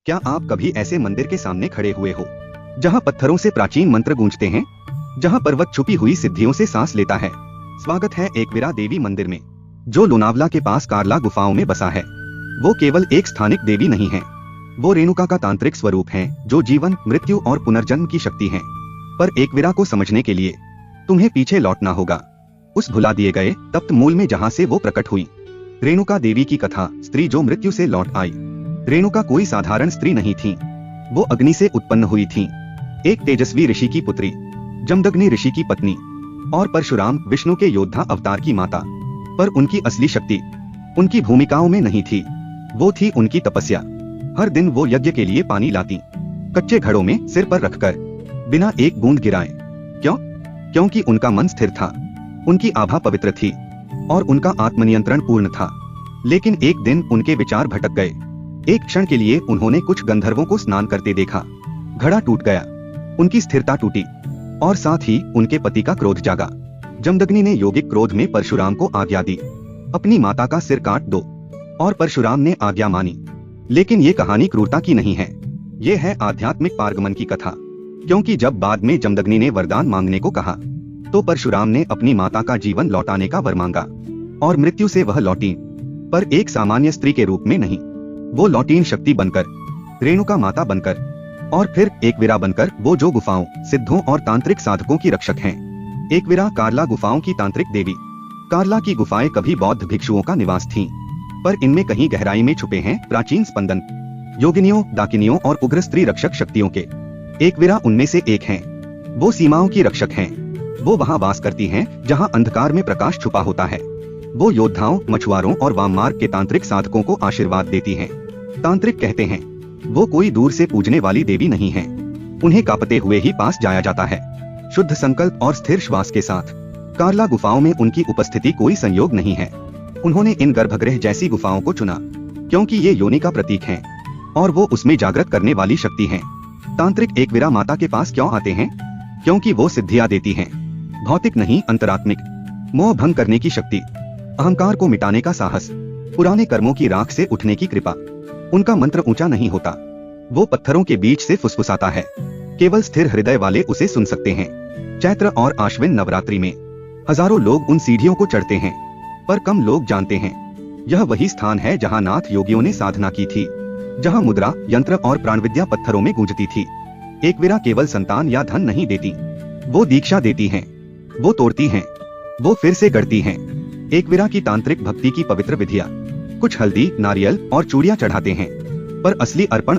क्या आप कभी ऐसे मंदिर के सामने खड़े हुए हो जहां पत्थरों से प्राचीन मंत्र गूंजते हैं, जहां पर्वत छुपी हुई सिद्धियों से सांस लेता है? स्वागत है एकवीरा देवी मंदिर में, जो लोनावला के पास कार्ला गुफाओं में बसा है। वो केवल एक स्थानिक देवी नहीं है, वो रेणुका का तांत्रिक स्वरूप है, जो जीवन, मृत्यु और पुनर्जन्म की शक्ति है। पर एकवीरा को समझने के लिए तुम्हें पीछे लौटना होगा, उस भुला दिए गए तप्त मूल में जहां से वो प्रकट हुई। रेणुका देवी की कथा, स्त्री जो मृत्यु से लौट आई। रेणुका कोई साधारण स्त्री नहीं थी, वो अग्नि से उत्पन्न हुई थी, एक तेजस्वी ऋषि की पुत्री, जमदग्नि ऋषि की पत्नी और परशुराम विष्णु के योद्धा अवतार की माता। पर उनकी असली शक्ति उनकी भूमिकाओं में नहीं थी, वो थी उनकी तपस्या। हर दिन वो यज्ञ के लिए पानी लाती, कच्चे घड़ों में सिर पर रखकर, बिना एक बूंद गिराए। क्यों? क्योंकि उनका मन स्थिर था, उनकी आभा पवित्र थी और उनका आत्मनियंत्रण पूर्ण था। लेकिन एक दिन उनके विचार भटक गए। एक क्षण के लिए उन्होंने कुछ गंधर्वों को स्नान करते देखा, घड़ा टूट गया, उनकी स्थिरता टूटी और साथ ही उनके पति का क्रोध जागा। जमदग्नि ने योगिक क्रोध में परशुराम को आज्ञा दी, अपनी माता का सिर काट दो, और परशुराम ने आज्ञा मानी। लेकिन ये कहानी क्रूरता की नहीं है, ये है आध्यात्मिक पारगमन की कथा। क्योंकि जब बाद में जमदग्नि ने वरदान मांगने को कहा, तो परशुराम ने अपनी माता का जीवन लौटाने का वर मांगा, और मृत्यु से वह लौटी, पर एक सामान्य स्त्री के रूप में नहीं। वो लौटीन शक्ति बनकर, रेणुका माता बनकर, और फिर एकवीरा बनकर, वो जो गुफाओं, सिद्धों और तांत्रिक साधकों की रक्षक हैं। एकवीरा कार्ला गुफाओं की तांत्रिक देवी। कार्ला की गुफाएं कभी बौद्ध भिक्षुओं का निवास थीं, पर इनमें कहीं गहराई में छुपे हैं प्राचीन स्पंदन, योगिनियों, डाकिनियों और उग्र स्त्री रक्षक शक्तियों के। एकवीरा उनमें से एक हैं। वो सीमाओं की रक्षक हैं, वो वहां वास करती हैं जहां अंधकार में प्रकाश छुपा होता है। वो योद्धाओं, मछुआरों और वाममार्ग के तांत्रिक साधकों को आशीर्वाद देती हैं। तांत्रिक कहते हैं, वो कोई दूर से पूजने वाली देवी नहीं है, उन्हें कांपते हुए ही पास जाया जाता है, शुद्ध संकल्प और स्थिर श्वास के साथ। कार्ला गुफाओं में उनकी उपस्थिति कोई संयोग नहीं है, उन्होंने इन गर्भगृह जैसी गुफाओं को चुना क्योंकि ये योनि का प्रतीक हैं, और वो उसमें जागृत करने वाली शक्ति हैं। तांत्रिक एकवीरा माता के पास क्यों आते हैं? क्योंकि वो सिद्धियां देती हैं, भौतिक नहीं, अंतरात्मिक। मोह भंग करने की शक्ति, अहंकार को मिटाने का साहस, पुराने कर्मों की राख से उठने की कृपा। उनका मंत्र ऊंचा नहीं होता, वो पत्थरों के बीच से फुसफुसाता है, केवल स्थिर हृदय वाले उसे सुन सकते हैं। चैत्र और आश्विन नवरात्रि में हजारों लोग उन सीढ़ियों को चढ़ते हैं, पर कम लोग जानते हैं यह वही स्थान है जहां नाथ योगियों ने साधना की थी, जहां मुद्रा, यंत्र और प्राणविद्या पत्थरों में गूंजती थी। एकवीरा केवल संतान या धन नहीं देती, वो दीक्षा देती हैं, वो तोड़ती हैं, वो फिर से गढ़ती हैं। एकवीरा की तांत्रिक भक्ति की पवित्र विधियां, कुछ हल्दी, नारियल और चूड़ियां चढ़ाते हैं, पर असली अर्पण